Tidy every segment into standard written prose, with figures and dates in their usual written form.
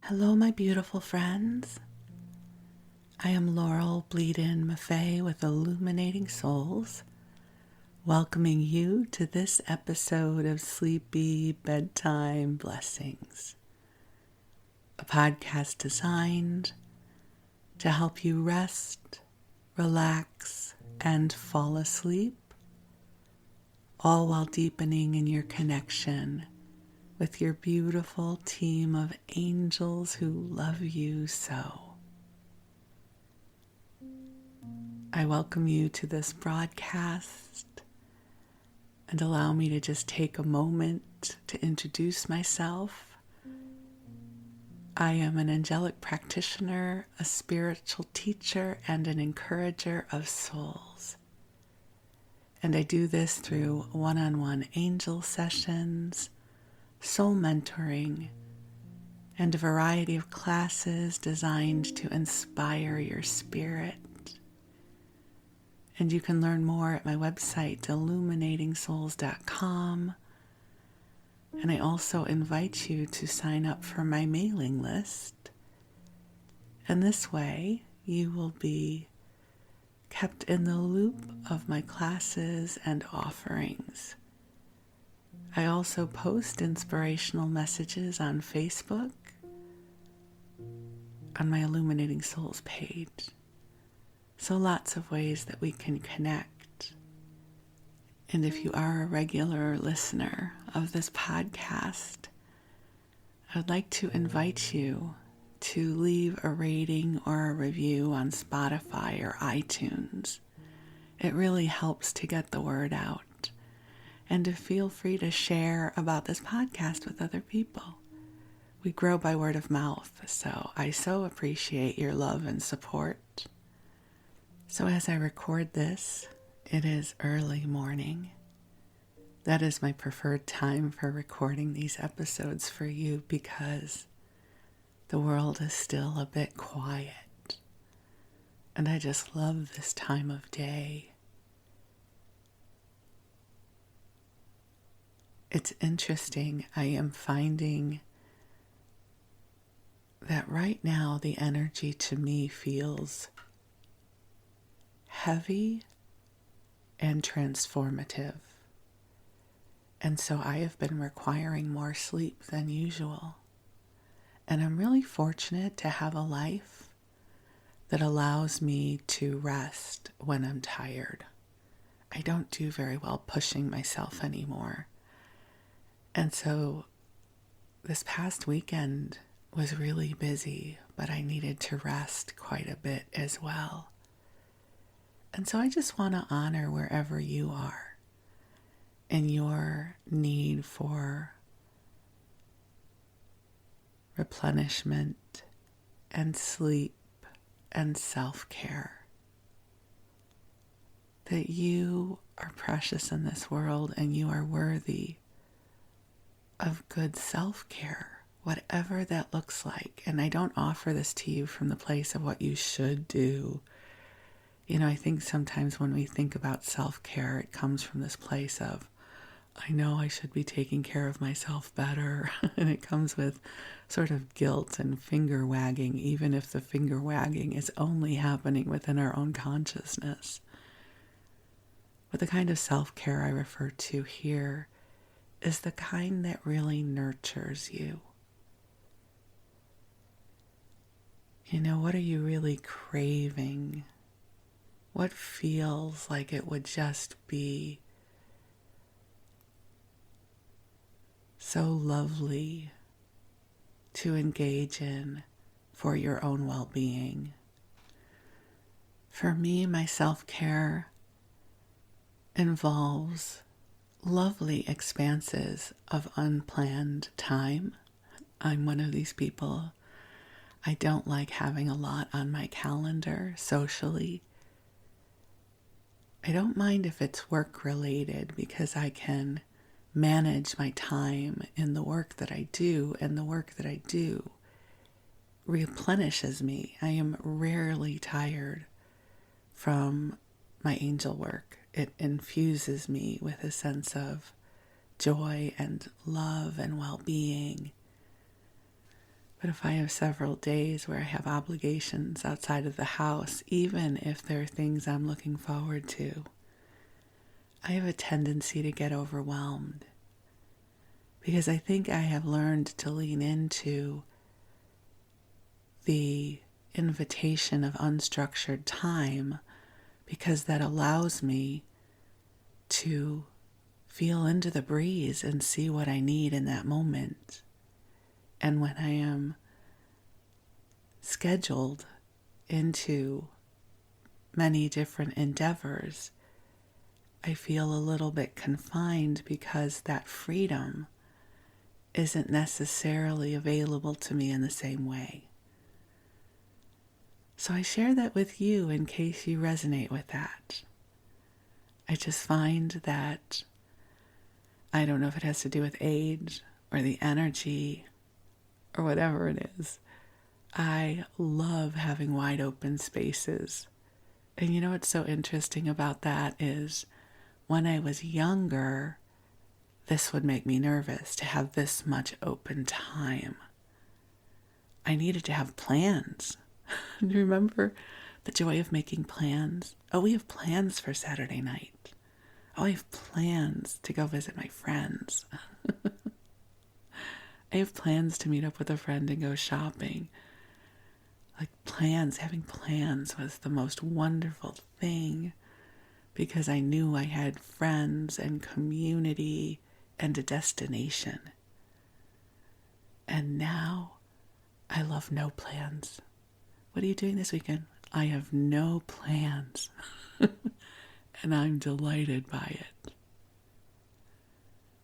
Hello, my beautiful friends. I am Bleadon-Maffei with Illuminating Souls, welcoming you to this episode of Sleepy Bedtime Blessings, a podcast designed to help you rest, relax, and fall asleep, all while deepening in your connection with your beautiful team of angels who love you so. I welcome you to this broadcast and allow me to just take a moment to introduce myself. I am an angelic practitioner, a spiritual teacher, and an encourager of souls. And I do this through one-on-one angel sessions, soul mentoring, and a variety of classes designed to inspire your spirit. And you can learn more at my website, illuminatingSouls.com. And I also invite you to sign up for my mailing list. And this way, you will be kept in the loop of my classes and offerings. I also post inspirational messages on Facebook, on my Illuminating Souls page. So lots of ways that we can connect. And if you are a regular listener of this podcast, I would like to invite you to leave a rating or a review on Spotify or iTunes. It really helps to get the word out. And to feel free to share about this podcast with other people. We grow by word of mouth, so I so appreciate your love and support. So as I record this, it is early morning. That is my preferred time for recording these episodes for you because the world is still a bit quiet. And I just love this time of day. It's interesting, I am finding that right now the energy to me feels heavy and transformative. And so I have been requiring more sleep than usual. And I'm really fortunate to have a life that allows me to rest when I'm tired. I don't do very well pushing myself anymore. And so this past weekend was really busy, but I needed to rest quite a bit as well. And so I just want to honor wherever you are and your need for replenishment and sleep and self-care. That you are precious in this world and you are worthy of good self-care, whatever that looks like. And I don't offer this to you from the place of what you should do. You know, I think sometimes when we think about self-care, it comes from this place of, I know I should be taking care of myself better. And it comes with sort of guilt and finger wagging, even if the finger wagging is only happening within our own consciousness. But the kind of self-care I refer to here is the kind that really nurtures you. You know, what are you really craving? What feels like it would just be so lovely to engage in for your own well-being? For me, my self-care involves lovely expanses of unplanned time. I'm one of these people. I don't like having a lot on my calendar socially. I don't mind if it's work related because I can manage my time in the work that I do, and the work that I do replenishes me. I am rarely tired from my angel work. It infuses me with a sense of joy and love and well-being. But if I have several days where I have obligations outside of the house, even if there are things I'm looking forward to, I have a tendency to get overwhelmed. Because I think I have learned to lean into the invitation of unstructured time, because that allows me to feel into the breeze and see what I need in that moment. And when I am scheduled into many different endeavors, I feel a little bit confined because that freedom isn't necessarily available to me in the same way. So I share that with you in case you resonate with that. I just find that, I don't know if it has to do with age or the energy or whatever it is, I love having wide open spaces. And you know what's so interesting about that is when I was younger, this would make me nervous to have this much open time. I needed to have plans. Do you remember the joy of making plans? Oh, we have plans for Saturday night. Oh, I have plans to go visit my friends. I have plans to meet up with a friend and go shopping. Like plans, having plans was the most wonderful thing because I knew I had friends and community and a destination. And now I love no plans. What are you doing this weekend? I have no plans. And I'm delighted by it.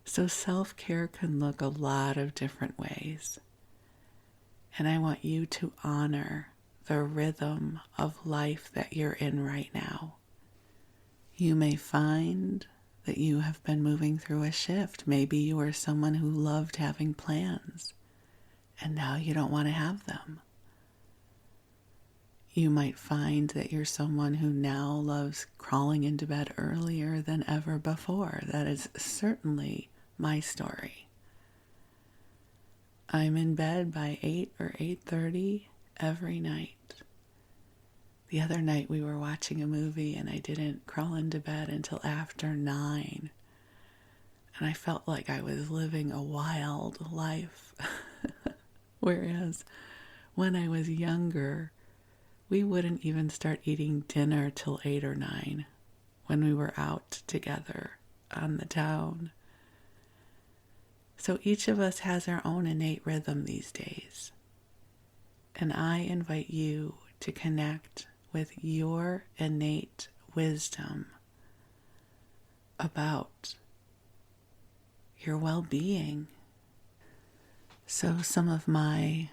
So self-care can look a lot of different ways. And I want you to honor the rhythm of life that you're in right now. You may find that you have been moving through a shift. Maybe you are someone who loved having plans, and now you don't want to have them. You might find that you're someone who now loves crawling into bed earlier than ever before. That is certainly my story. I'm in bed by 8 or 8:30 every night. The other night we were watching a movie and I didn't crawl into bed until after 9. And I felt like I was living a wild life. Whereas when I was younger, we wouldn't even start eating dinner till 8 or 9 when we were out together on the town. So each of us has our own innate rhythm these days. And I invite you to connect with your innate wisdom about your well-being. So some of my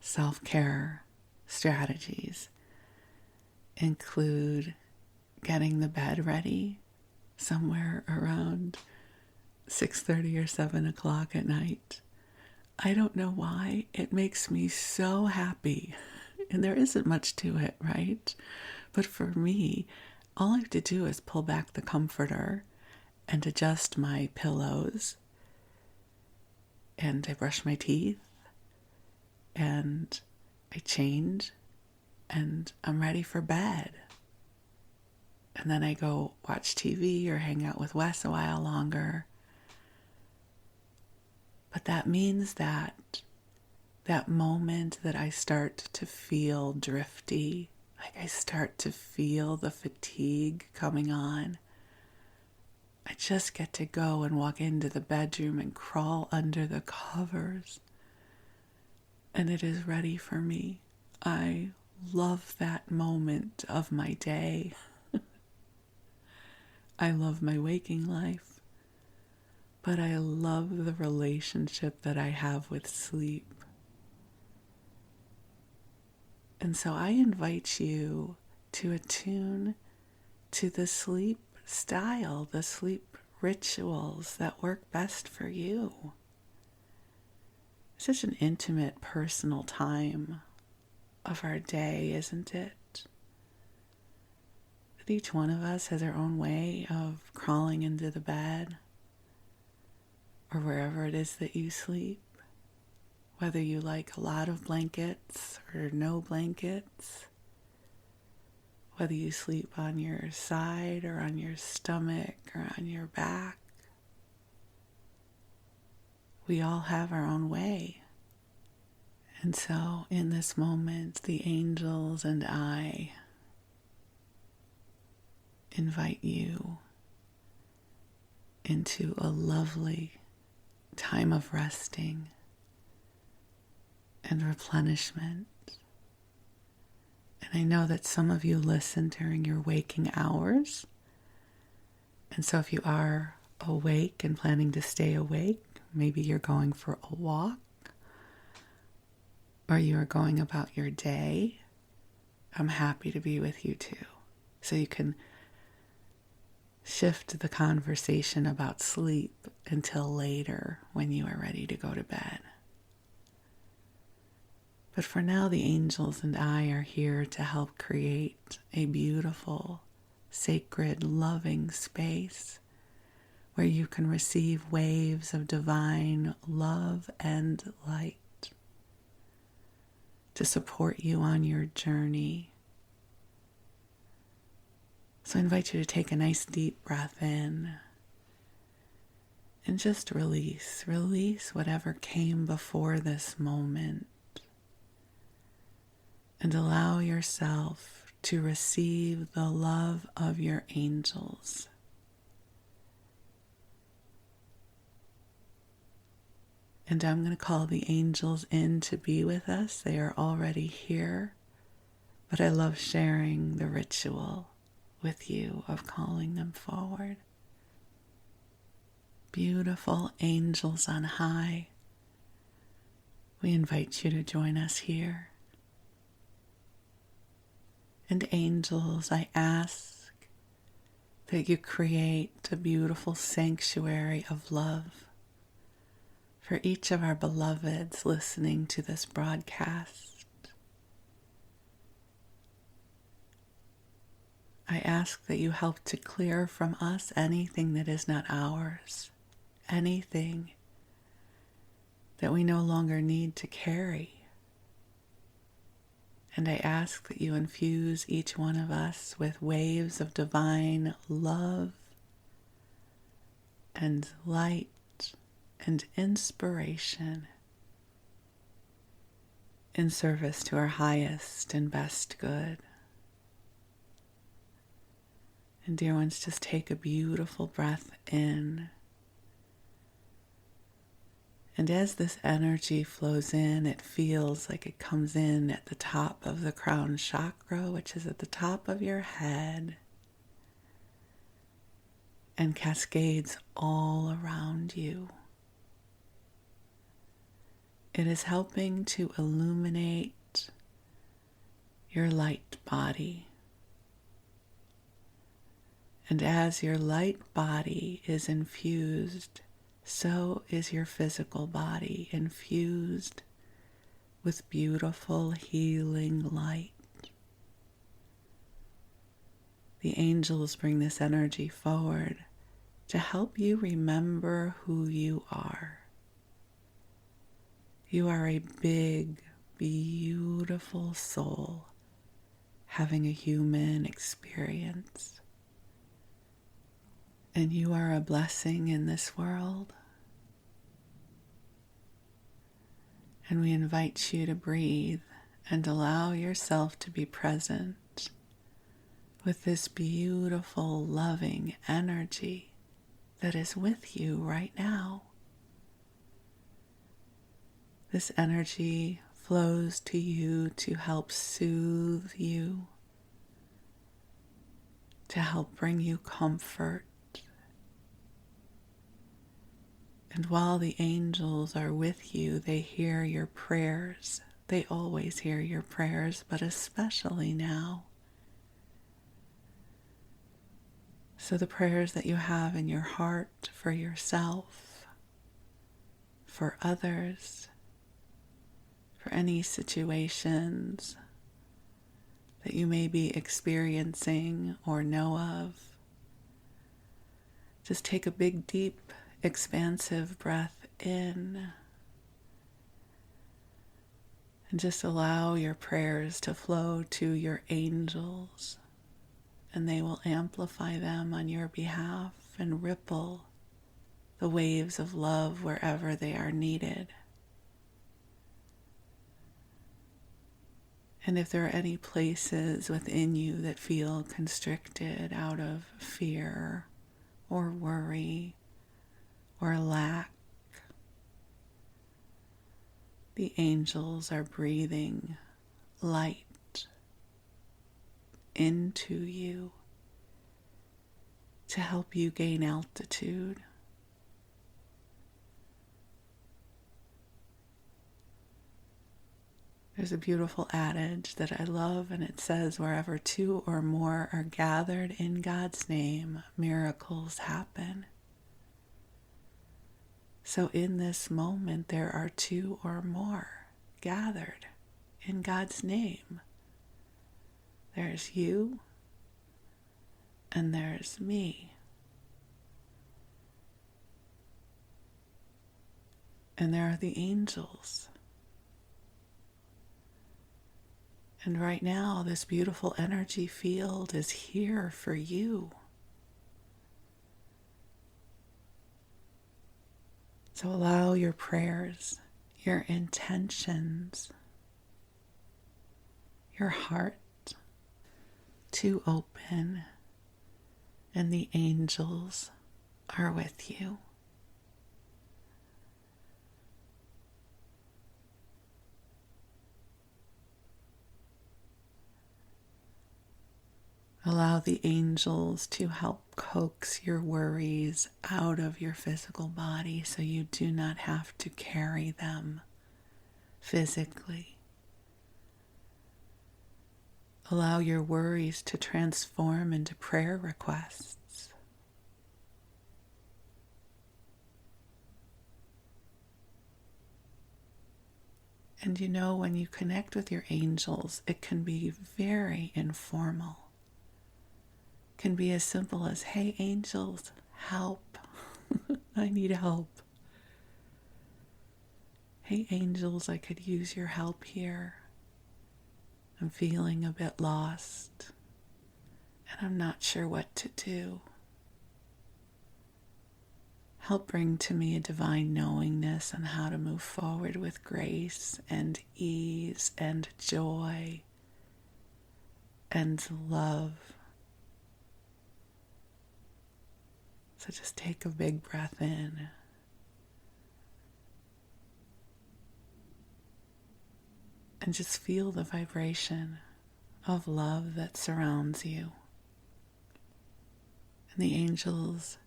self-care strategies include getting the bed ready somewhere around 6:30 or 7 o'clock at night. I don't know why. It makes me so happy. And there isn't much to it, right? But for me, all I have to do is pull back the comforter and adjust my pillows. And I brush my teeth. And I change. And I'm ready for bed. And then I go watch TV or hang out with Wes a while longer. But that means that moment that I start to feel drifty, like I start to feel the fatigue coming on, I just get to go and walk into the bedroom and crawl under the covers. And it is ready for me. I love that moment of my day. I love my waking life. But I love the relationship that I have with sleep. And so I invite you to attune to the sleep style, the sleep rituals that work best for you. It's such an intimate, personal time of our day, isn't it? But each one of us has our own way of crawling into the bed or wherever it is that you sleep, whether you like a lot of blankets or no blankets, whether you sleep on your side or on your stomach or on your back. We all have our own way. And so in this moment, the angels and I invite you into a lovely time of resting and replenishment. And I know that some of you listen during your waking hours. And so if you are awake and planning to stay awake, maybe you're going for a walk or you are going about your day, I'm happy to be with you too. So you can shift the conversation about sleep until later when you are ready to go to bed. But for now, the angels and I are here to help create a beautiful, sacred, loving space where you can receive waves of divine love and light to support you on your journey. So I invite you to take a nice deep breath in and just release whatever came before this moment and allow yourself to receive the love of your angels. And I'm going to call the angels in to be with us. They are already here, but I love sharing the ritual with you of calling them forward. Beautiful angels on high, we invite you to join us here. And angels, I ask that you create a beautiful sanctuary of love for each of our beloveds listening to this broadcast. I ask that you help to clear from us anything that is not ours, anything that we no longer need to carry. And I ask that you infuse each one of us with waves of divine love and light and inspiration in service to our highest and best good. And dear ones, just take a beautiful breath in. And as this energy flows in, it feels like it comes in at the top of the crown chakra, which is at the top of your head, and cascades all around you. It is helping to illuminate your light body. And as your light body is infused, so is your physical body infused with beautiful healing light. The angels bring this energy forward to help you remember who you are. You are a big, beautiful soul having a human experience. And you are a blessing in this world. And we invite you to breathe and allow yourself to be present with this beautiful, loving energy that is with you right now. This energy flows to you to help soothe you, to help bring you comfort. And while the angels are with you, they hear your prayers. They always hear your prayers, but especially now. So the prayers that you have in your heart for yourself, for others, for any situations that you may be experiencing or know of, just take a big, deep, expansive breath in And just allow your prayers to flow to your angels, and they will amplify them on your behalf and ripple the waves of love wherever they are needed. And if there are any places within you that feel constricted out of fear or worry or lack, the angels are breathing light into you to help you gain altitude. There's a beautiful adage that I love, and it says, wherever two or more are gathered in God's name, miracles happen. So in this moment, there are two or more gathered in God's name. There's you, and there's me. And there are the angels. And right now, this beautiful energy field is here for you. So allow your prayers, your intentions, your heart to open, and the angels are with you. Allow the angels to help coax your worries out of your physical body so you do not have to carry them physically. Allow your worries to transform into prayer requests. And you know, when you connect with your angels, it can be very informal. Can be as simple as, hey angels, help. I need help. Hey angels, I could use your help here. I'm feeling a bit lost, and I'm not sure what to do. Help bring to me a divine knowingness on how to move forward with grace and ease and joy and love. So just take a big breath in. And just feel the vibration of love that surrounds you. And the angels,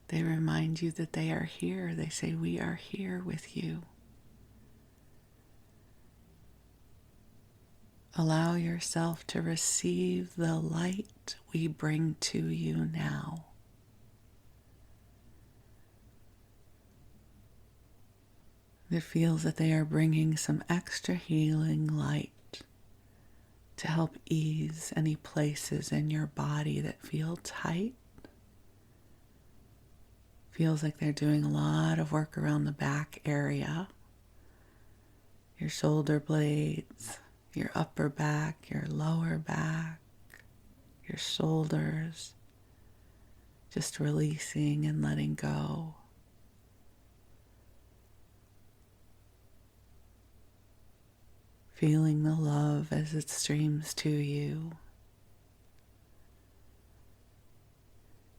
they remind you that they are here. They say, we are here with you. Allow yourself to receive the light we bring to you now. It feels that they are bringing some extra healing light to help ease any places in your body that feel tight. Feels like they're doing a lot of work around the back area. Your shoulder blades, your upper back, your lower back, your shoulders. Just releasing and letting go. Feeling the love as it streams to you.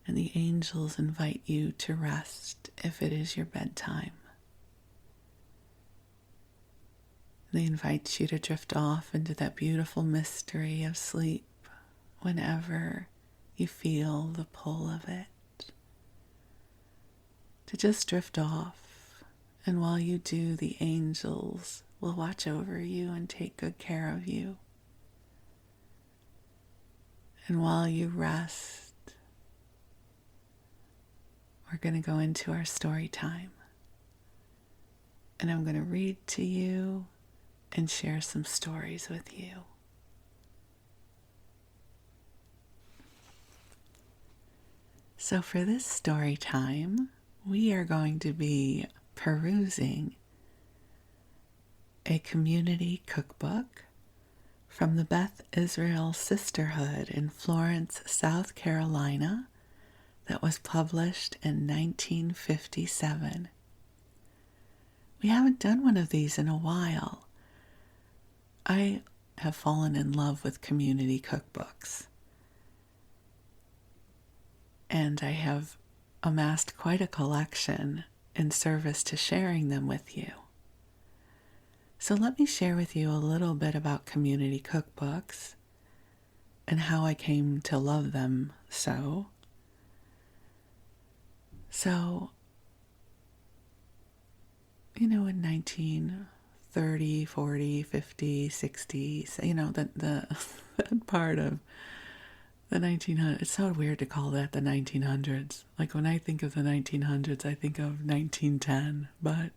And the angels invite you to rest if it is your bedtime. They invite you to drift off into that beautiful mystery of sleep whenever you feel the pull of it. To just drift off, and while you do, the angels will watch over you and take good care of you. And while you rest, we're going to go into our story time. And I'm going to read to you and share some stories with you. So for this story time, we are going to be perusing a community cookbook from the Beth Israel Sisterhood in Florence, South Carolina, that was published in 1957. We haven't done one of these in a while. I have fallen in love with community cookbooks, and I have amassed quite a collection in service to sharing them with you. So let me share with you a little bit about community cookbooks and how I came to love them so. So, in 1930, 40, 50, 60, the that part of the 1900s. It's so weird to call that the 1900s. Like when I think of the 1900s, I think of 1910, but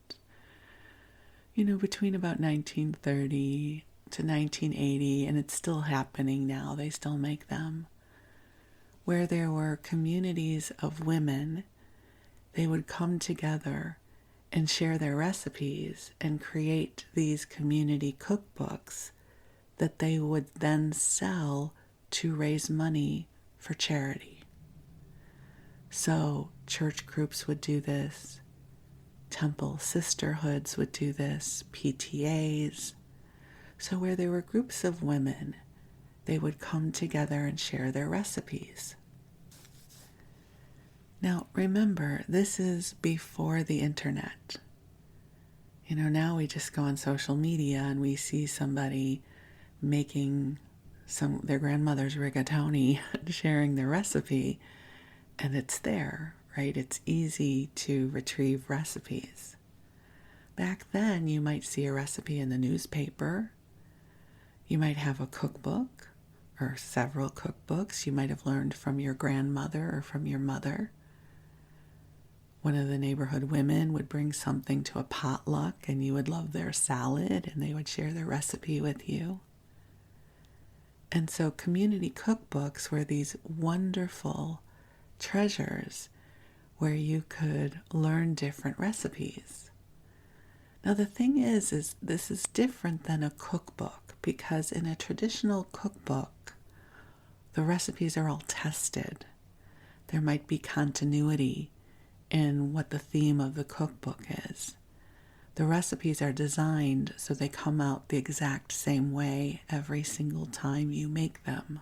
between about 1930 to 1980, and it's still happening now, they still make them, where there were communities of women. They would come together and share their recipes and create these community cookbooks that they would then sell to raise money for charity. So church groups would do this, temple sisterhoods would do this, PTAs. So where there were groups of women, they would come together and share their recipes. Now, remember, this is before the internet. Now we just go on social media and we see somebody making their grandmother's rigatoni, sharing their recipe, and it's there, right? It's easy to retrieve recipes. Back then, you might see a recipe in the newspaper. You might have a cookbook or several cookbooks you might have learned from your grandmother or from your mother. One of the neighborhood women would bring something to a potluck and you would love their salad and they would share their recipe with you. And so community cookbooks were these wonderful treasures where you could learn different recipes. Now the thing is this is different than a cookbook, because in a traditional cookbook, the recipes are all tested. There might be continuity in what the theme of the cookbook is. The recipes are designed so they come out the exact same way every single time you make them.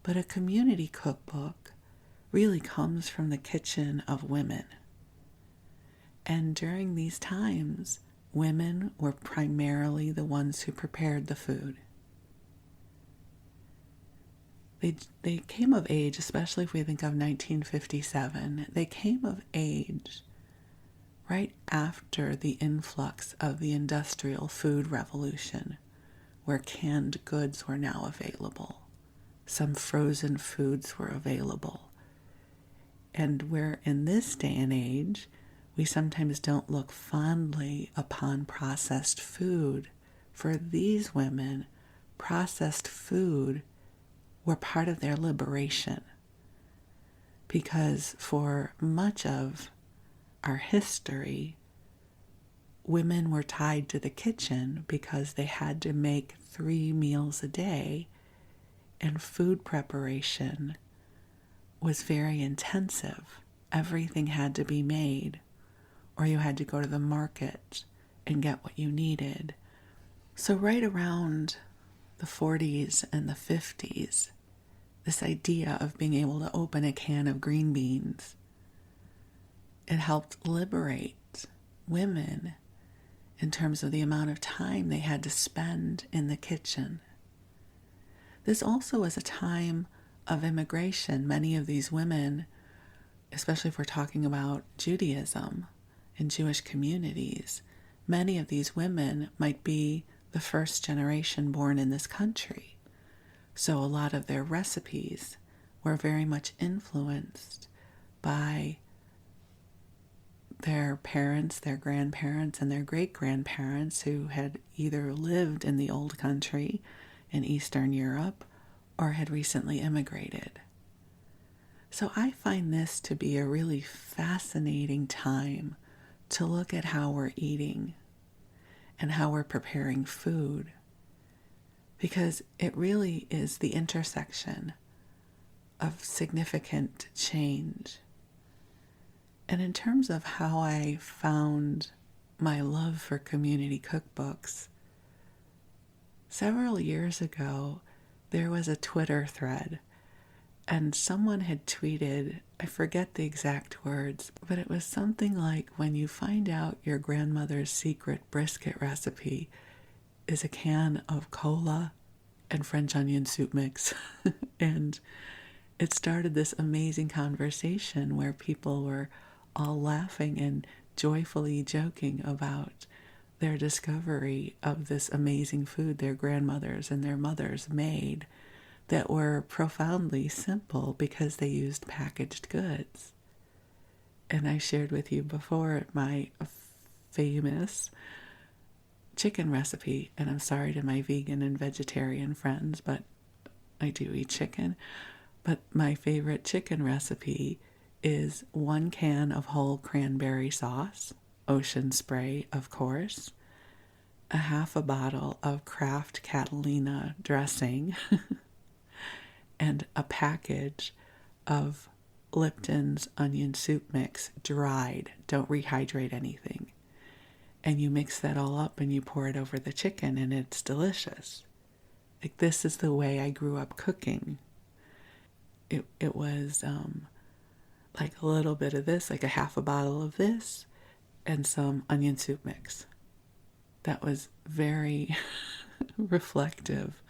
But a community cookbook really comes from the kitchen of women. And during these times, women were primarily the ones who prepared the food. They came of age, especially if we think of 1957, they came of age right after the influx of the industrial food revolution, where canned goods were now available. Some frozen foods were available. And where in this day and age, we sometimes don't look fondly upon processed food, for these women, processed food were part of their liberation. Because for much of our history, women were tied to the kitchen because they had to make 3 meals a day, and food preparation was very intensive. Everything had to be made, or you had to go to the market and get what you needed. So right around the 40s and the 50s, this idea of being able to open a can of green beans, it helped liberate women in terms of the amount of time they had to spend in the kitchen. This also was a time of immigration. Many of these women, especially if we're talking about Judaism and Jewish communities, many of these women might be the first generation born in this country. So a lot of their recipes were very much influenced by their parents, their grandparents, and their great-grandparents who had either lived in the old country in Eastern Europe or had recently immigrated. So I find this to be a really fascinating time to look at how we're eating and how we're preparing food, because it really is the intersection of significant change. And in terms of how I found my love for community cookbooks, several years ago, there was a Twitter thread, and someone had tweeted, I forget the exact words, but it was something like, when you find out your grandmother's secret brisket recipe is a can of cola and French onion soup mix. And it started this amazing conversation where people were all laughing and joyfully joking about their discovery of this amazing food their grandmothers and their mothers made that were profoundly simple because they used packaged goods. And I shared with you before my famous chicken recipe, and I'm sorry to my vegan and vegetarian friends, but I do eat chicken. But my favorite chicken recipe is 1 can of whole cranberry sauce, ocean spray, of course, a half a bottle of Kraft Catalina dressing, and a package of Lipton's onion soup mix, dried. Don't rehydrate anything. And you mix that all up and you pour it over the chicken, and it's delicious. Like, this is the way I grew up cooking. It was like a little bit of this, like a half a bottle of this, and some onion soup mix. That was very reflective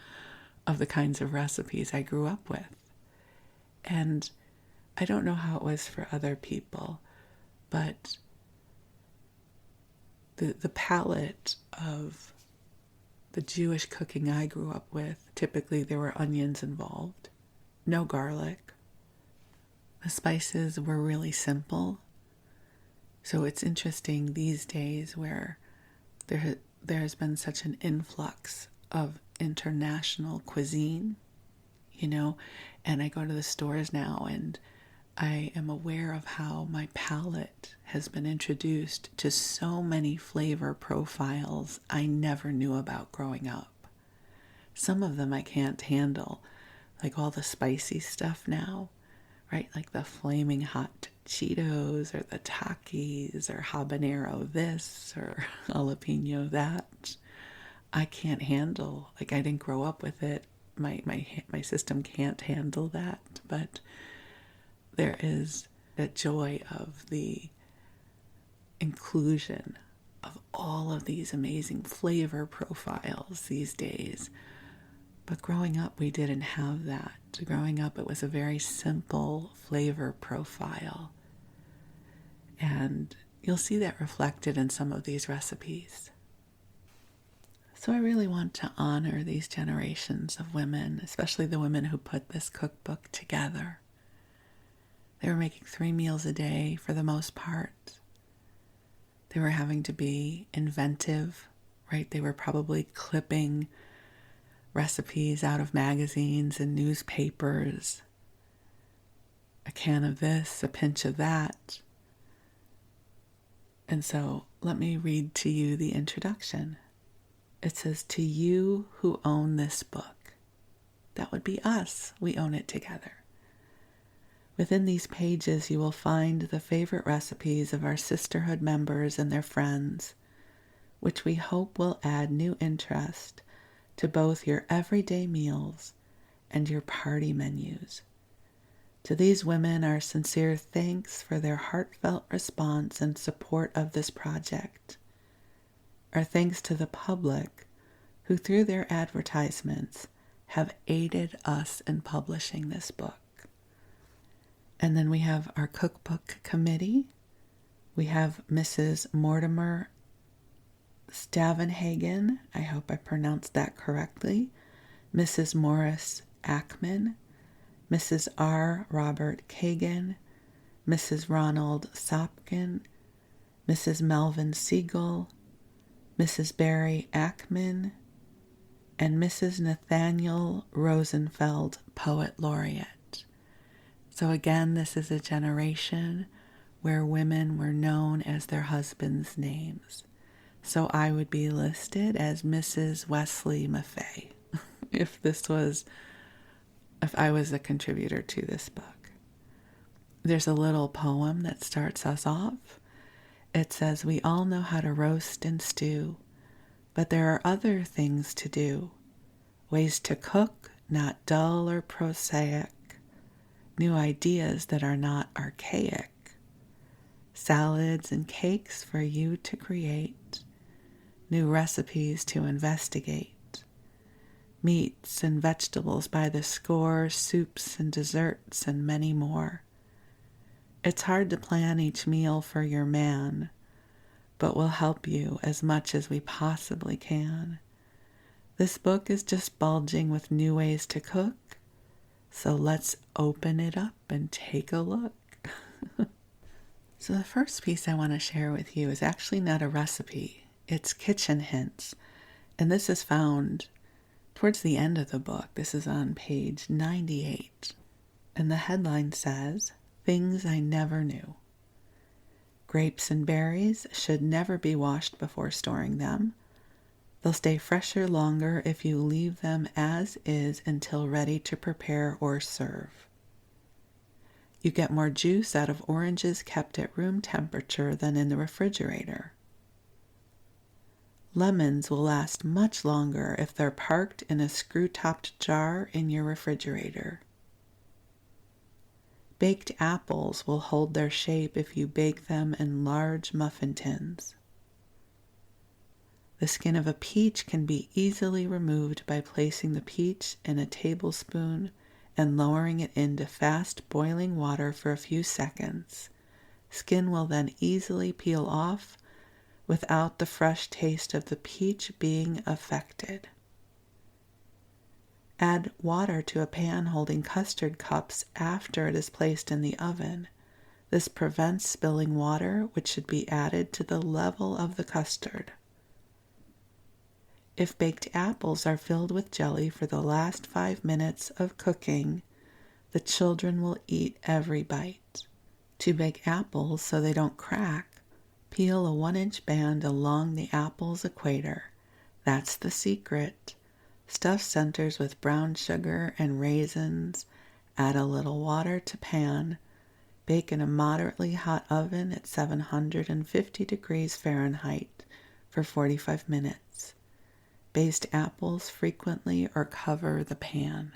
of the kinds of recipes I grew up with. And I don't know how it was for other people, but the palette of the Jewish cooking I grew up with, typically there were onions involved, no garlic. The spices were really simple. So it's interesting these days where there has been such an influx of international cuisine, and I go to the stores now and I am aware of how my palate has been introduced to so many flavor profiles I never knew about growing up. Some of them I can't handle, like all the spicy stuff now, right? Like the flaming hot Cheetos or the Takis or habanero this or jalapeno that. I can't handle. Like, I didn't grow up with it. My system can't handle that. But there is that joy of the inclusion of all of these amazing flavor profiles these days. But growing up, we didn't have that. Growing up, it was a very simple flavor profile. And you'll see that reflected in some of these recipes. So I really want to honor these generations of women, especially the women who put this cookbook together. They were making 3 meals a day for the most part. They were having to be inventive, right? They were probably clipping recipes out of magazines and newspapers. A can of this, a pinch of that. And so let me read to you the introduction. It says, "To you who own this book." That would be us. We own it together. Within these pages, you will find the favorite recipes of our sisterhood members and their friends, which we hope will add new interest to both your everyday meals and your party menus. To these women, our sincere thanks for their heartfelt response and support of this project. Our thanks to the public who, through their advertisements, have aided us in publishing this book. And then we have our cookbook committee. We have Mrs. Mortimer Stavenhagen, I hope I pronounced that correctly, Mrs. Morris Ackman, Mrs. R. Robert Kagan, Mrs. Ronald Sopkin, Mrs. Melvin Siegel, Mrs. Barry Ackman, and Mrs. Nathaniel Rosenfeld, Poet Laureate. So again, this is a generation where women were known as their husbands' names. So I would be listed as Mrs. Wesley Maffei if I was a contributor to this book. There's a little poem that starts us off. It says, "We all know how to roast and stew, but there are other things to do. Ways to cook, not dull or prosaic. New ideas that are not archaic. Salads and cakes for you to create. New recipes to investigate. Meats and vegetables by the score, soups and desserts and many more. It's hard to plan each meal for your man, but we'll help you as much as we possibly can. This book is just bulging with new ways to cook, so let's open it up and take a look." So the first piece I want to share with you is actually not a recipe. It's kitchen hints, and this is found towards the end of the book. This is on page 98, and the headline says, "Things I Never Knew." Grapes and berries should never be washed before storing them. They'll stay fresher longer if you leave them as is until ready to prepare or serve. You get more juice out of oranges kept at room temperature than in the refrigerator. Lemons will last much longer if they're parked in a screw-topped jar in your refrigerator. Baked apples will hold their shape if you bake them in large muffin tins. The skin of a peach can be easily removed by placing the peach in a tablespoon and lowering it into fast boiling water for a few seconds. Skin will then easily peel off without the fresh taste of the peach being affected. Add water to a pan holding custard cups after it is placed in the oven. This prevents spilling water, which should be added to the level of the custard. If baked apples are filled with jelly for the last 5 minutes of cooking, the children will eat every bite. To bake apples so they don't crack, peel a 1-inch band along the apple's equator. That's the secret. Stuff centers with brown sugar and raisins. Add a little water to pan. Bake in a moderately hot oven at 750 degrees Fahrenheit for 45 minutes. Baste apples frequently or cover the pan.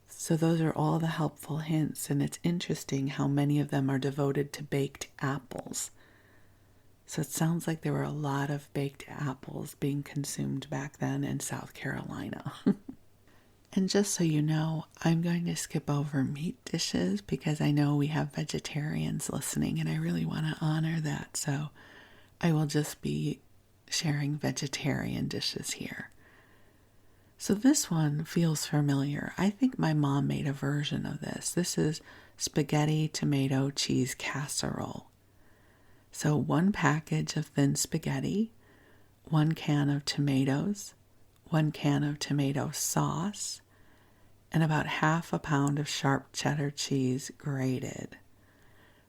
So those are all the helpful hints, and it's interesting how many of them are devoted to baked apples. So it sounds like there were a lot of baked apples being consumed back then in South Carolina. And just so you know, I'm going to skip over meat dishes because I know we have vegetarians listening and I really want to honor that. So I will just be sharing vegetarian dishes here. So this one feels familiar. I think my mom made a version of this. This is spaghetti tomato cheese casserole. So 1 package of thin spaghetti, 1 can of tomatoes, 1 can of tomato sauce, and about half a pound of sharp cheddar cheese grated.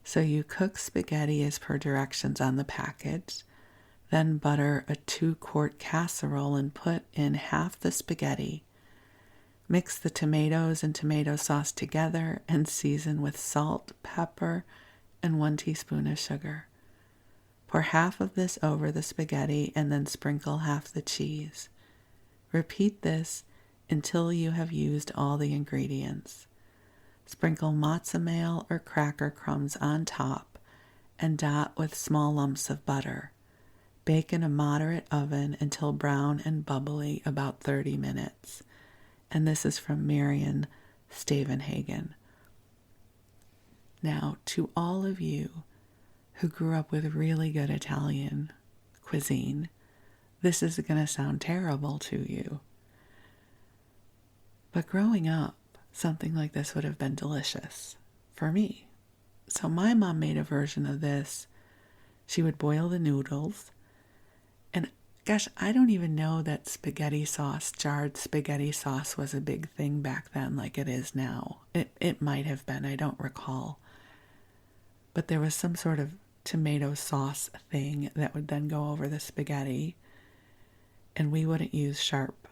So you cook spaghetti as per directions on the package. Then butter a 2-quart casserole and put in half the spaghetti. Mix the tomatoes and tomato sauce together and season with salt, pepper, and 1 teaspoon of sugar. Pour half of this over the spaghetti and then sprinkle half the cheese. Repeat this until you have used all the ingredients. Sprinkle matzo meal or cracker crumbs on top and dot with small lumps of butter. Bake in a moderate oven until brown and bubbly, about 30 minutes. And this is from Marion Stavenhagen. Now, to all of you who grew up with really good Italian cuisine, this is going to sound terrible to you. But growing up, something like this would have been delicious for me. So my mom made a version of this. She would boil the noodles. And gosh, I don't even know that spaghetti sauce, jarred spaghetti sauce, was a big thing back then like it is now. It might have been, I don't recall. But there was some sort of tomato sauce thing that would then go over the spaghetti. And we wouldn't use sharp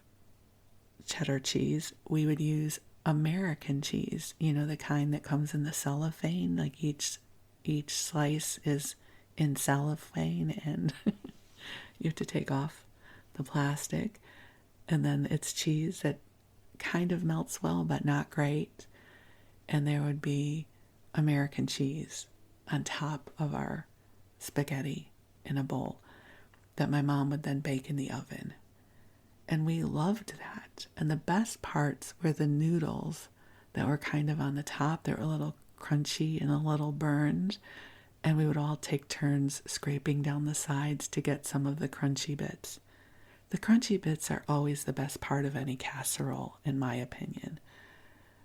cheddar cheese. We would use American cheese, the kind that comes in the cellophane, like each slice is in cellophane and you have to take off the plastic, and then it's cheese that kind of melts well but not great, and there would be American cheese on top of our spaghetti in a bowl that my mom would then bake in the oven. And we loved that. And the best parts were the noodles that were kind of on the top. They were a little crunchy and a little burned. And we would all take turns scraping down the sides to get some of the crunchy bits. The crunchy bits are always the best part of any casserole, in my opinion.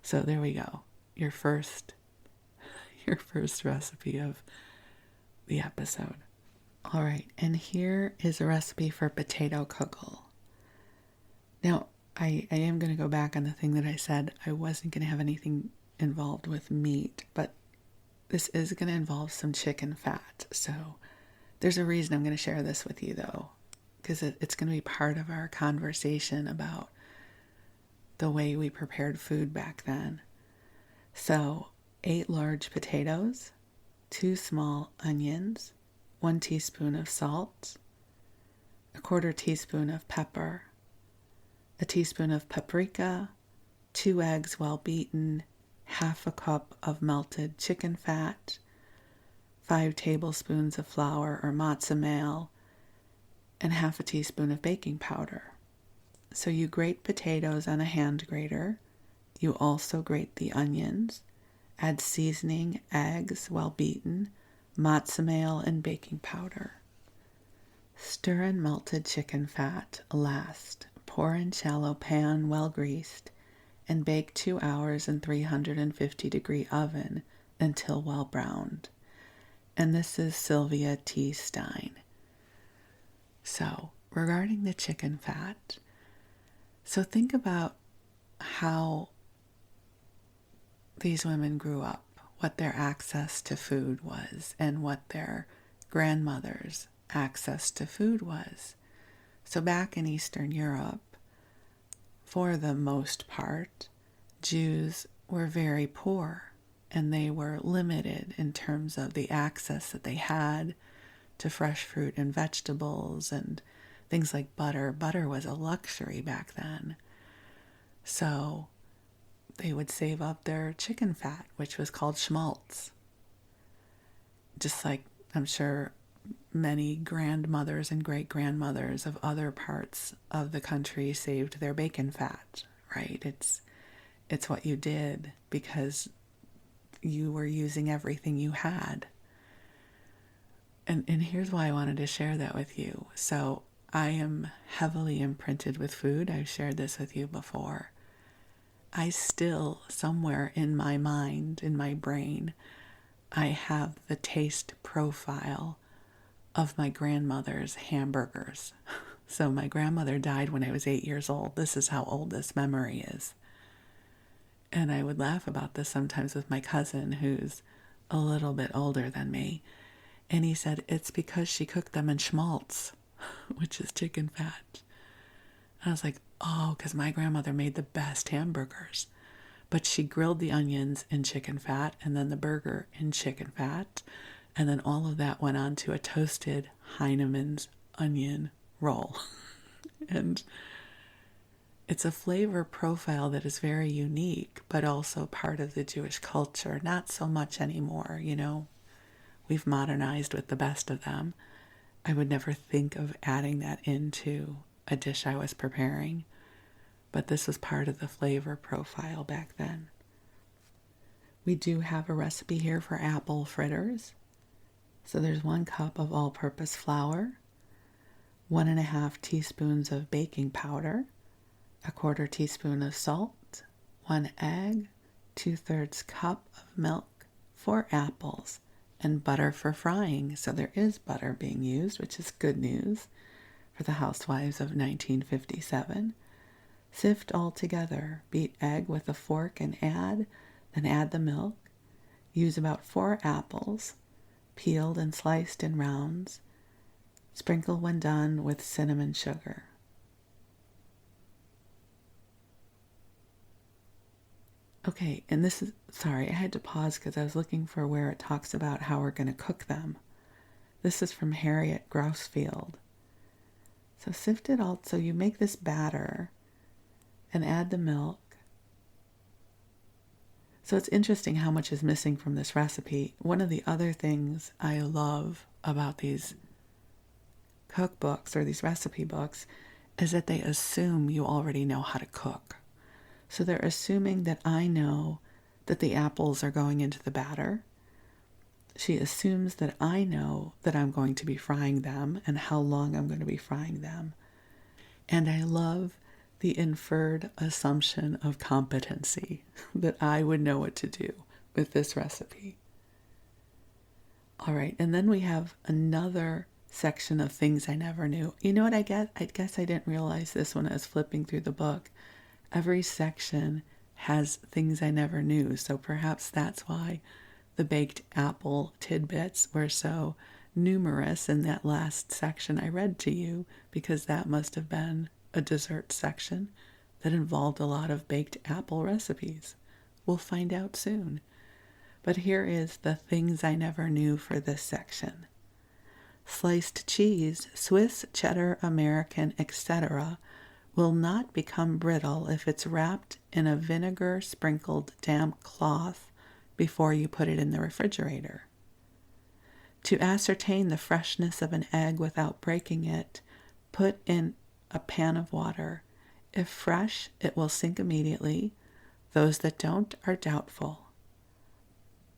So there we go. Your first recipe of the episode. All right, and here is a recipe for potato kugel. Now, I am going to go back on the thing that I said I wasn't going to have anything involved with meat, but this is going to involve some chicken fat. So there's a reason I'm going to share this with you, though, because it's going to be part of our conversation about the way we prepared food back then. So 8 large potatoes, 2 small onions, 1 teaspoon of salt, 1/4 teaspoon of pepper, a teaspoon of paprika, 2 eggs well beaten, 1/2 cup of melted chicken fat, 5 tablespoons of flour or matzo meal, and 1/2 teaspoon of baking powder. So you grate potatoes on a hand grater. You also grate the onions, add seasoning, eggs well beaten, matzo meal, and baking powder. Stir in melted chicken fat last. Pour in shallow pan well greased and bake 2 hours in 350-degree oven until well browned. And this is Sylvia T. Stein. So, regarding the chicken fat, so think about how these women grew up, what their access to food was, and what their grandmother's access to food was. So back in Eastern Europe, for the most part, Jews were very poor, and they were limited in terms of the access that they had to fresh fruit and vegetables and things like butter. Butter was a luxury back then. So they would save up their chicken fat, which was called schmaltz. Just like I'm sure many grandmothers and great-grandmothers of other parts of the country saved their bacon fat, right? It's what you did because you were using everything you had. And here's why I wanted to share that with you. So I am heavily imprinted with food. I've shared this with you before. I still, somewhere in my mind, in my brain, I have the taste profile of my grandmother's hamburgers. So my grandmother died when I was 8 years old. This is how old this memory is. And I would laugh about this sometimes with my cousin, who's a little bit older than me. And he said, it's because she cooked them in schmaltz, which is chicken fat. And I was like, oh, because my grandmother made the best hamburgers. But she grilled the onions in chicken fat and then the burger in chicken fat. And then all of that went on to a toasted Heinemann's onion roll. And it's a flavor profile that is very unique, but also part of the Jewish culture. Not so much anymore, We've modernized with the best of them. I would never think of adding that into a dish I was preparing, but this was part of the flavor profile back then. We do have a recipe here for apple fritters. So there's 1 cup of all-purpose flour, 1.5 teaspoons of baking powder, 1/4 teaspoon of salt, 1 egg, 2/3 cup of milk, 4 apples, and butter for frying. So there is butter being used, which is good news for the housewives of 1957. Sift all together. Beat egg with a fork and then add the milk. Use about 4 apples. peeled and sliced in rounds. Sprinkle when done with cinnamon sugar. Okay, and this is, sorry, I had to pause because I was looking for where it talks about how we're going to cook them. This is from Harriet Grousefield. So sift it all, so you make this batter and add the milk. So it's interesting how much is missing from this recipe. One of the other things I love about these cookbooks or these recipe books is that they assume you already know how to cook. So they're assuming that I know that the apples are going into the batter. She assumes that I know that I'm going to be frying them and how long I'm going to be frying them. And I love the inferred assumption of competency, that I would know what to do with this recipe. All right, and then we have another section of things I never knew. You know what I guess? I guess I didn't realize this when I was flipping through the book. Every section has things I never knew, so perhaps that's why the baked apple tidbits were so numerous in that last section I read to you, because that must have been a dessert section that involved a lot of baked apple recipes. We'll find out soon. But here is the things I never knew for this section. Sliced cheese, Swiss, cheddar, American, etc., will not become brittle if it's wrapped in a vinegar-sprinkled damp cloth before you put it in the refrigerator. To ascertain the freshness of an egg without breaking it, put in a pan of water. If fresh, it will sink immediately. Those that don't are doubtful.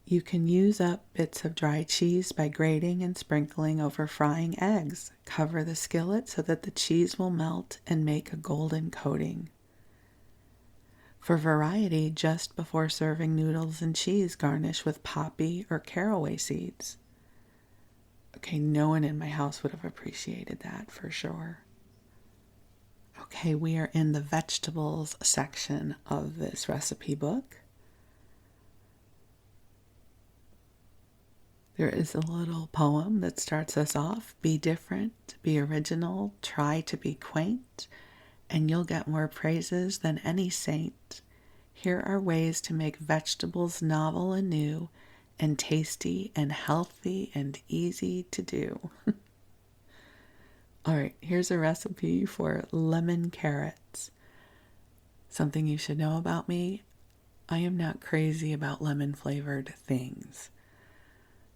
You can use up bits of dry cheese by grating and sprinkling over frying eggs. Cover the skillet so that the cheese will melt and make a golden coating. For variety, just before serving noodles and cheese, garnish with poppy or caraway seeds. Okay, no one in my house would have appreciated that for sure. Okay, we are in the vegetables section of this recipe book. There is a little poem that starts us off. Be different, be original, try to be quaint, and you'll get more praises than any saint. Here are ways to make vegetables novel and new, and tasty and healthy and easy to do. All right, here's a recipe for lemon carrots. Something you should know about me, I am not crazy about lemon flavored things.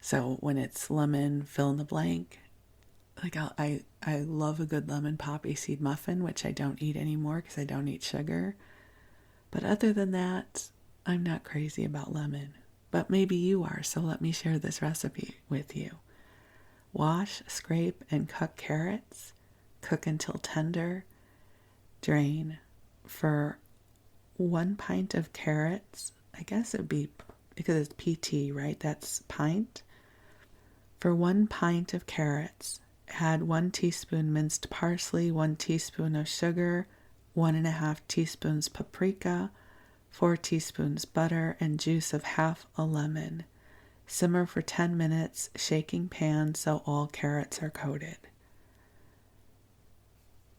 So when it's lemon, fill in the blank, like I love a good lemon poppy seed muffin, which I don't eat anymore because I don't eat sugar. But other than that, I'm not crazy about lemon. But maybe you are, so let me share this recipe with you. Wash, scrape, and cut carrots. Cook until tender. Drain. For 1 pint of carrots, I guess it would be, because it's PT, right? That's pint. For 1 pint of carrots, add 1 teaspoon minced parsley, 1 teaspoon of sugar, 1.5 teaspoons paprika, 4 teaspoons butter, and juice of half a lemon. Simmer for 10 minutes, shaking pan so all carrots are coated.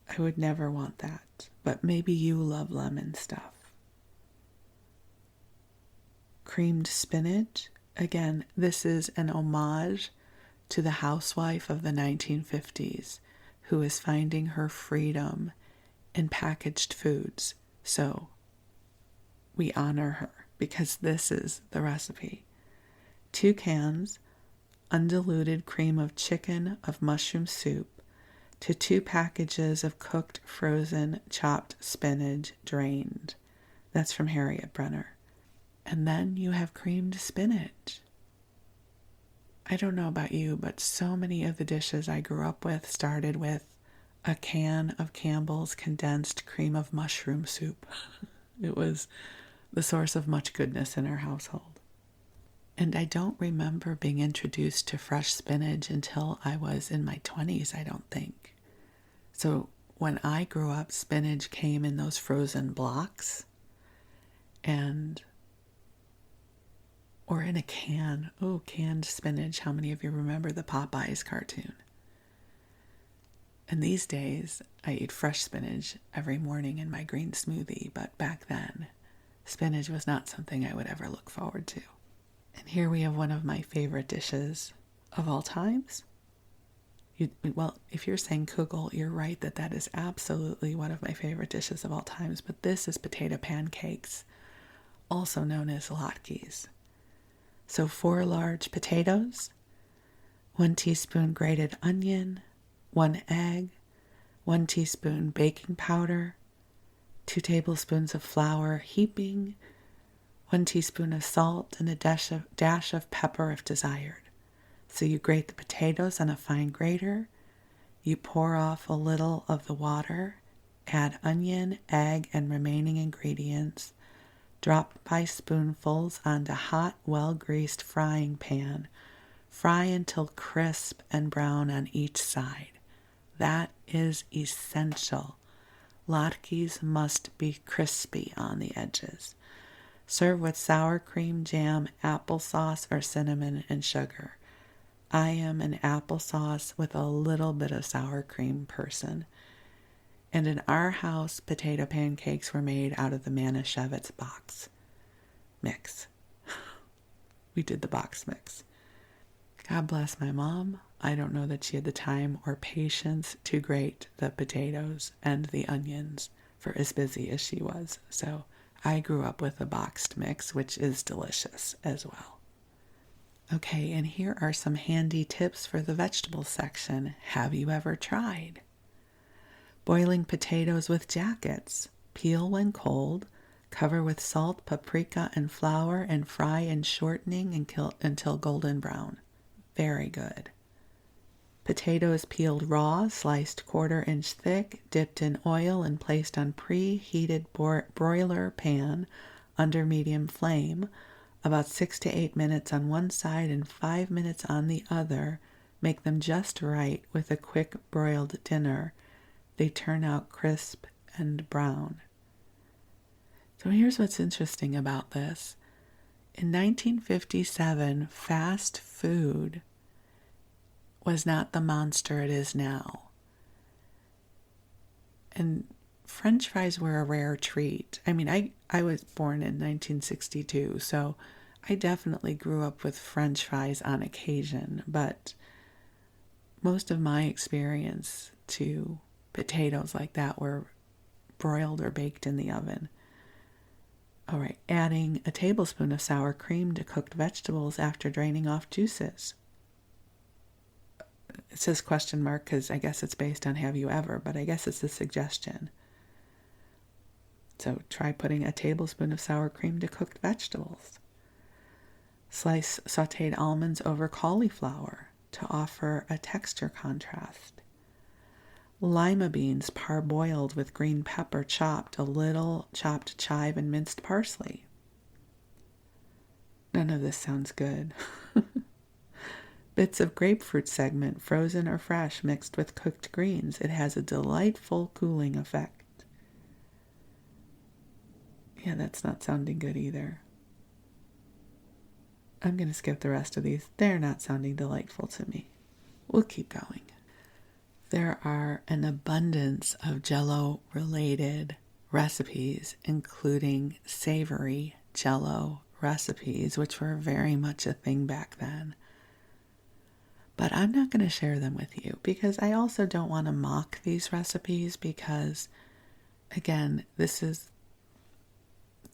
I would never want that, but maybe you love lemon stuff. Creamed spinach. Again, this is an homage to the housewife of the 1950s who is finding her freedom in packaged foods. So we honor her because this is the recipe. 2 cans, undiluted cream of chicken of mushroom soup to 2 packages of cooked frozen chopped spinach drained. That's from Harriet Brenner. And then you have creamed spinach. I don't know about you, but so many of the dishes I grew up with started with a can of Campbell's condensed cream of mushroom soup. It was the source of much goodness in our household. And I don't remember being introduced to fresh spinach until I was in my 20s, I don't think. So when I grew up, spinach came in those frozen blocks. And or in a can. Oh, canned spinach. How many of you remember the Popeyes cartoon? And these days, I eat fresh spinach every morning in my green smoothie, but back then, spinach was not something I would ever look forward to. And here we have one of my favorite dishes of all times. Well, if you're saying kugel, you're right that is absolutely one of my favorite dishes of all times, but this is potato pancakes, also known as latkes. So 4 large potatoes, 1 teaspoon grated onion, 1 egg, 1 teaspoon baking powder, 2 tablespoons of flour heaping, 1 teaspoon of salt, and a dash of pepper if desired. So you grate the potatoes on a fine grater, you pour off a little of the water, add onion, egg, and remaining ingredients, drop by spoonfuls onto hot, well-greased frying pan. Fry until crisp and brown on each side. That is essential. Latkes must be crispy on the edges. Serve with sour cream, jam, applesauce, or cinnamon and sugar. I am an applesauce with a little bit of sour cream person. And in our house, potato pancakes were made out of the Manischewitz box mix. We did the box mix. God bless my mom. I don't know that she had the time or patience to grate the potatoes and the onions for as busy as she was. So I grew up with a boxed mix, which is delicious as well. Okay, and here are some handy tips for the vegetable section. Have you ever tried? Boiling potatoes with jackets. Peel when cold, cover with salt, paprika, and flour, and fry in shortening until golden brown. Very good. Potatoes peeled raw, sliced 1/4 inch thick, dipped in oil and placed on preheated broiler pan under medium flame, about 6 to 8 minutes on one side and 5 minutes on the other. Make them just right with a quick broiled dinner. They turn out crisp and brown. So here's what's interesting about this. In 1957, fast food was not the monster it is now. And French fries were a rare treat. I mean, I was born in 1962, so I definitely grew up with French fries on occasion, but most of my experience to potatoes like that were broiled or baked in the oven. All right, adding a tablespoon of sour cream to cooked vegetables after draining off juices. It says question mark because I guess it's based on have you ever, but I guess it's a suggestion. So try putting a tablespoon of sour cream to cooked vegetables. Slice sautéed almonds over cauliflower to offer a texture contrast. Lima beans parboiled with green pepper chopped, a little chopped chive and minced parsley. None of this sounds good. Bits of grapefruit segment, frozen or fresh, mixed with cooked greens. It has a delightful cooling effect. Yeah, that's not sounding good either. I'm going to skip the rest of these. They're not sounding delightful to me. We'll keep going. There are an abundance of Jell-O-related recipes, including savory Jell-O recipes, which were very much a thing back then. But I'm not going to share them with you because I also don't want to mock these recipes because, again, this is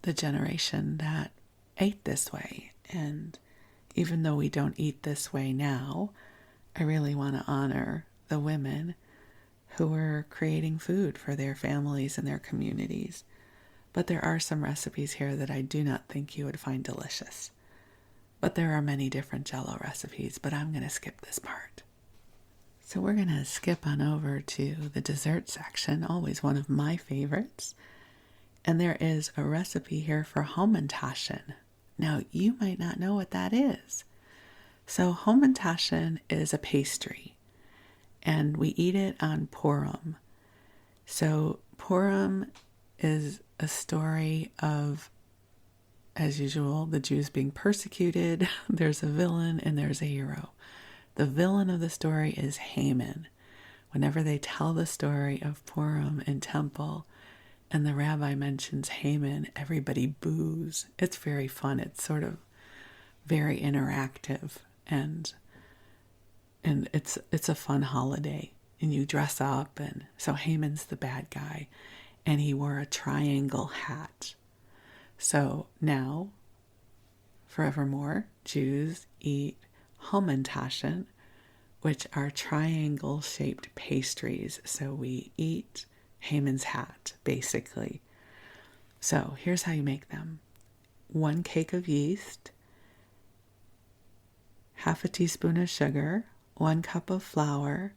the generation that ate this way. And even though we don't eat this way now, I really want to honor the women who were creating food for their families and their communities. But there are some recipes here that I do not think you would find delicious. But there are many different Jell-O recipes, but I'm going to skip this part. So we're going to skip on over to the dessert section, always one of my favorites. And there is a recipe here for hamentashen. Now, you might not know what that is. So hamentashen is a pastry, and we eat it on Purim. So Purim is a story of as usual, the Jews being persecuted. There's a villain and there's a hero. The villain of the story is Haman. Whenever they tell the story of Purim in temple and the rabbi mentions Haman, everybody boos. It's very fun. It's sort of very interactive, and it's a fun holiday. And you dress up, and so Haman's the bad guy, and he wore a triangle hat. So now, forevermore, Jews eat hamentashen, which are triangle-shaped pastries. So we eat Haman's hat, basically. So here's how you make them. 1 cake of yeast, half a teaspoon of sugar, 1 cup of flour,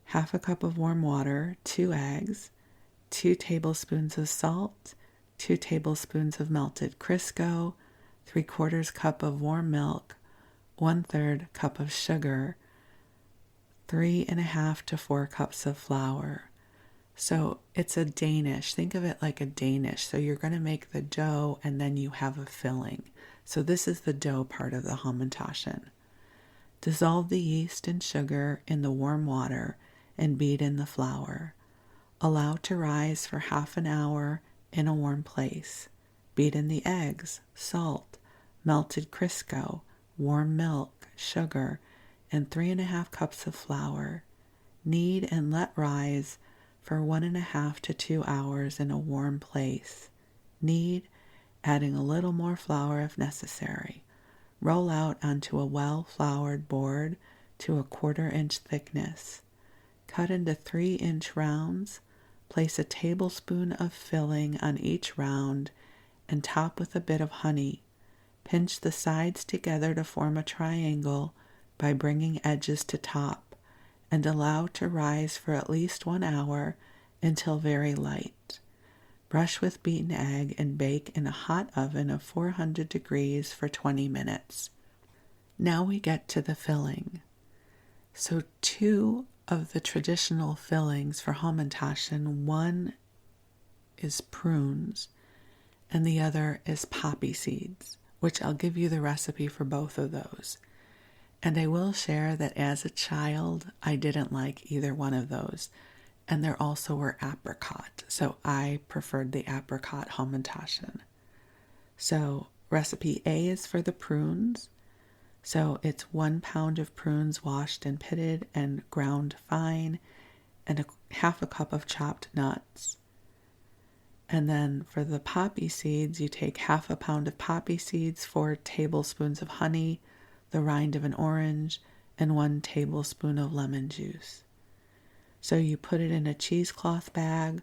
half a cup of warm water, 2 eggs, 2 tablespoons of salt, 2 tablespoons of melted Crisco, 3/4 cup of warm milk, 1/3 cup of sugar, 3.5 to 4 cups of flour. So it's a Danish. Think of it like a Danish. So you're going to make the dough and then you have a filling. So this is the dough part of the hamentashen. Dissolve the yeast and sugar in the warm water and beat in the flour. Allow to rise for half an hour in a warm place. Beat in the eggs, salt, melted Crisco, warm milk, sugar, and 3.5 cups of flour. Knead and let rise for 1.5 to 2 hours in a warm place. Knead, adding a little more flour if necessary. Roll out onto a well-floured board to a 1/4 inch thickness. Cut into 3-inch rounds. Place a tablespoon of filling on each round and top with a bit of honey. Pinch the sides together to form a triangle by bringing edges to top, and allow to rise for at least 1 hour until very light. Brush with beaten egg and bake in a hot oven of 400 degrees for 20 minutes. Now we get to the filling. So 2 of the traditional fillings for hamentashen, one is prunes and the other is poppy seeds, which I'll give you the recipe for both of those. And I will share that as a child, I didn't like either one of those. And there also were apricot. So I preferred the apricot hamentashen. So recipe A is for the prunes. So it's 1 pound of prunes washed and pitted and ground fine, and half a cup of chopped nuts. And then for the poppy seeds, you take half a pound of poppy seeds, 4 tablespoons of honey, the rind of an orange, and 1 tablespoon of lemon juice. So you put it in a cheesecloth bag,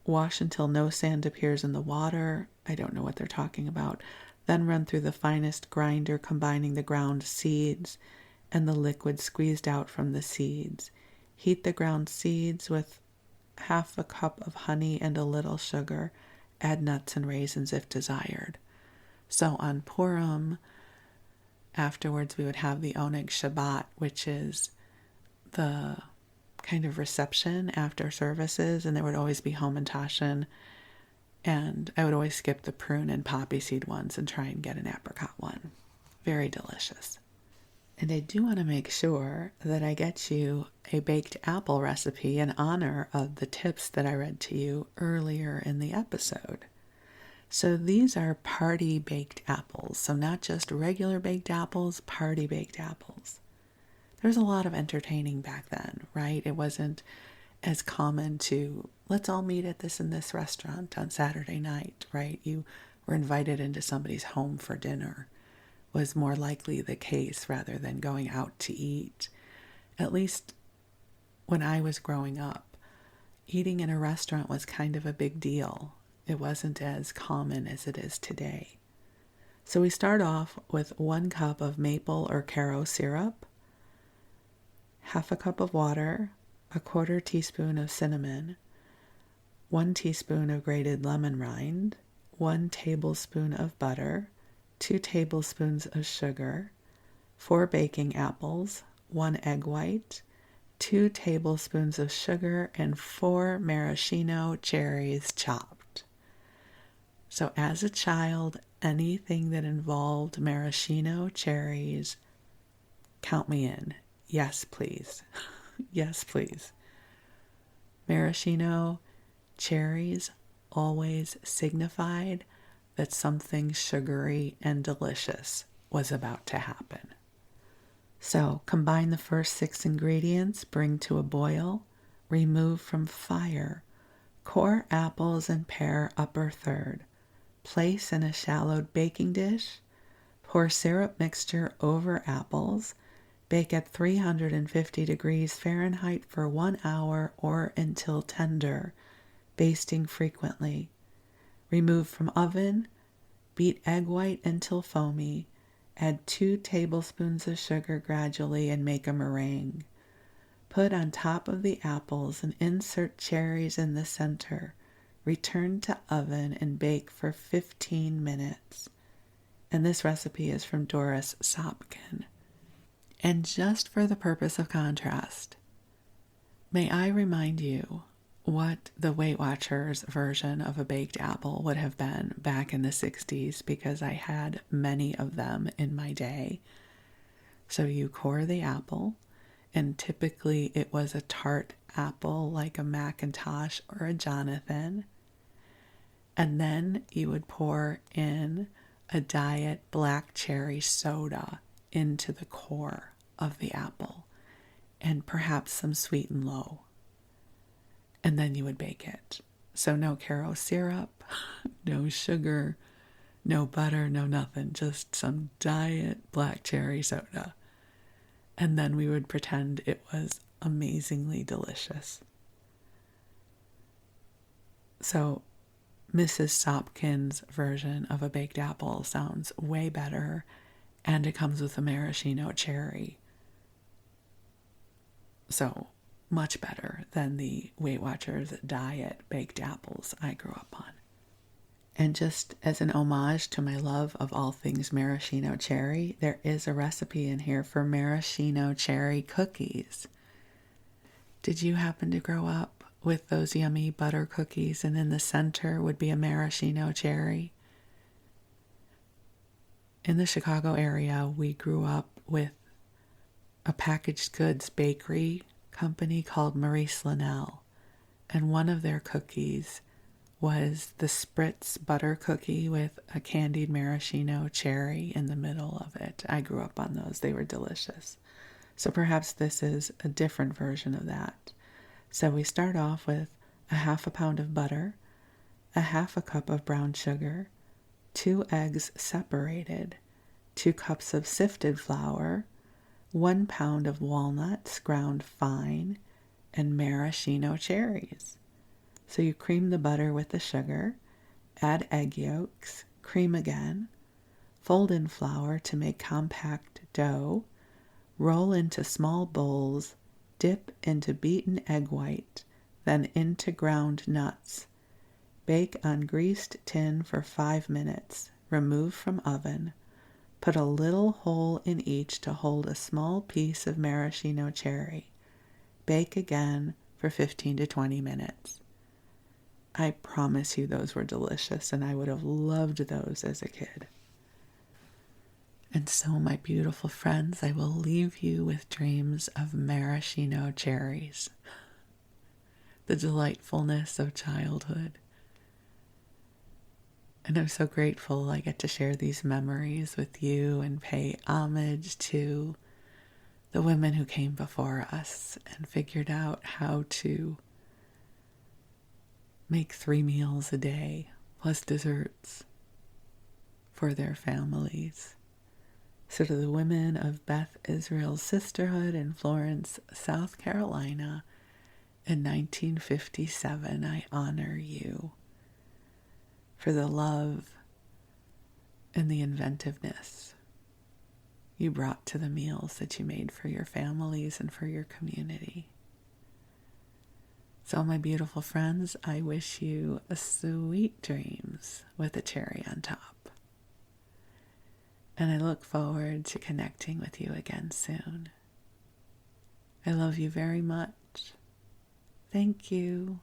wash until no sand appears in the water. I don't know what they're talking about. Then run through the finest grinder, combining the ground seeds and the liquid squeezed out from the seeds. Heat the ground seeds with half a cup of honey and a little sugar. Add nuts and raisins if desired. So on Purim, afterwards we would have the Oneg Shabbat, which is the kind of reception after services, and there would always be hamentashen, and I would always skip the prune and poppy seed ones and try and get an apricot one. Very delicious. And I do want to make sure that I get you a baked apple recipe in honor of the tips that I read to you earlier in the episode. So these are party baked apples. So not just regular baked apples, party baked apples. There's a lot of entertaining back then, right? It wasn't as common to, let's all meet at this and this restaurant on Saturday night, right? You were invited into somebody's home for dinner was more likely the case rather than going out to eat. At least when I was growing up, eating in a restaurant was kind of a big deal. It wasn't as common as it is today. So we start off with 1 cup of maple or Caro syrup, half a cup of water, a 1/4 teaspoon of cinnamon, 1 teaspoon of grated lemon rind, 1 tablespoon of butter, 2 tablespoons of sugar, 4 baking apples, 1 egg white, 2 tablespoons of sugar, and 4 maraschino cherries chopped. So as a child, anything that involved maraschino cherries, count me in. Yes, please. Yes, please. Maraschino cherries always signified that something sugary and delicious was about to happen. So combine the first 6 ingredients, bring to a boil, remove from fire, core apples and pare upper third, place in a shallow baking dish, pour syrup mixture over apples, bake at 350 degrees Fahrenheit for 1 hour or until tender, basting frequently. Remove from oven, beat egg white until foamy, add 2 tablespoons of sugar gradually and make a meringue. Put on top of the apples and insert cherries in the center. Return to oven and bake for 15 minutes. And this recipe is from Doris Sopkin. And just for the purpose of contrast, may I remind you what the Weight Watchers version of a baked apple would have been back in the 60s, because I had many of them in my day. So you core the apple, and typically it was a tart apple like a hamentashen or a Jonathan. And then you would pour in a diet black cherry soda into the core of the apple, and perhaps some sweet and low. And then you would bake it. So no Caro syrup, no sugar, no butter, no nothing, just some diet black cherry soda. And then we would pretend it was amazingly delicious. So Mrs. Sopkin's version of a baked apple sounds way better, and it comes with a maraschino cherry. So much better than the Weight Watchers diet baked apples I grew up on. And just as an homage to my love of all things maraschino cherry, there is a recipe in here for maraschino cherry cookies. Did you happen to grow up with those yummy butter cookies and in the center would be a maraschino cherry? In the Chicago area, we grew up with a packaged goods bakery company called Maurice Linnell, and one of their cookies was the Spritz butter cookie with a candied maraschino cherry in the middle of it. I grew up on those. They were delicious. So perhaps this is a different version of that. So we start off with a half a pound of butter, a half a cup of brown sugar, 2 eggs separated, 2 cups of sifted flour, 1 pound of walnuts ground fine, and maraschino cherries. So you cream the butter with the sugar, add egg yolks, cream again, fold in flour to make compact dough, roll into small bowls, dip into beaten egg white, then into ground nuts. Bake on greased tin for 5 minutes, remove from oven. Put a little hole in each to hold a small piece of maraschino cherry. Bake again for 15 to 20 minutes. I promise you those were delicious, and I would have loved those as a kid. And so, my beautiful friends, I will leave you with dreams of maraschino cherries. The delightfulness of childhood. And I'm so grateful I get to share these memories with you and pay homage to the women who came before us and figured out how to make 3 meals a day plus desserts for their families. So to the women of Beth Israel Sisterhood in Florence, South Carolina in 1957, I honor you for the love and the inventiveness you brought to the meals that you made for your families and for your community. So, my beautiful friends, I wish you a sweet dreams with a cherry on top. And I look forward to connecting with you again soon. I love you very much. Thank you.